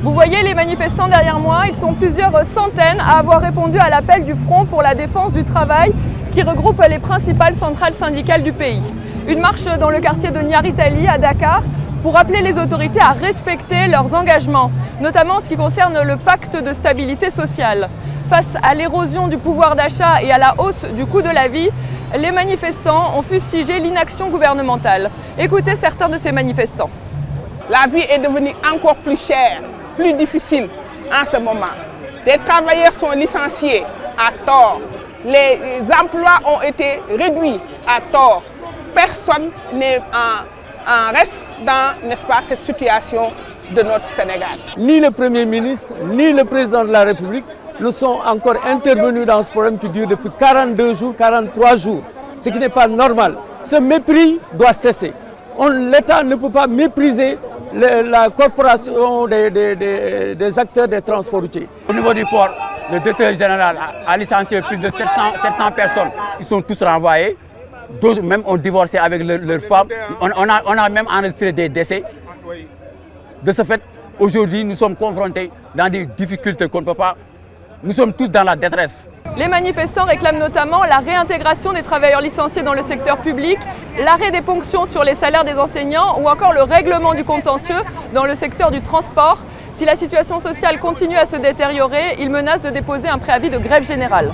Vous voyez les manifestants derrière moi, ils sont plusieurs centaines à avoir répondu à l'appel du Front pour la défense du travail qui regroupe les principales centrales syndicales du pays. Une marche dans le quartier de Nyaritali à Dakar pour appeler les autorités à respecter leurs engagements, notamment en ce qui concerne le pacte de stabilité sociale. Face à l'érosion du pouvoir d'achat et à la hausse du coût de la vie, les manifestants ont fustigé l'inaction gouvernementale. Écoutez certains de ces manifestants. La vie est devenue encore plus chère, plus difficile en ce moment. Les travailleurs sont licenciés à tort. Les emplois ont été réduits à tort. Personne n'est en reste dans, n'est-ce pas, cette situation de notre Sénégal. Ni le Premier ministre, ni le Président de la République ne sont encore intervenus dans ce problème qui dure depuis 42 jours, 43 jours, ce qui n'est pas normal. Ce mépris doit cesser. L'État ne peut pas mépriser la corporation des acteurs des transports routiers. Au niveau du port, le directeur général a licencié plus de 700 personnes. Ils sont tous renvoyés. D'autres même ont divorcé avec leurs femmes. On a même enregistré des décès. De ce fait, aujourd'hui, nous sommes confrontés dans des difficultés qu'on ne peut pas. Nous sommes tous dans la détresse. Les manifestants réclament notamment la réintégration des travailleurs licenciés dans le secteur public, l'arrêt des ponctions sur les salaires des enseignants ou encore le règlement du contentieux dans le secteur du transport. Si la situation sociale continue à se détériorer, ils menacent de déposer un préavis de grève générale.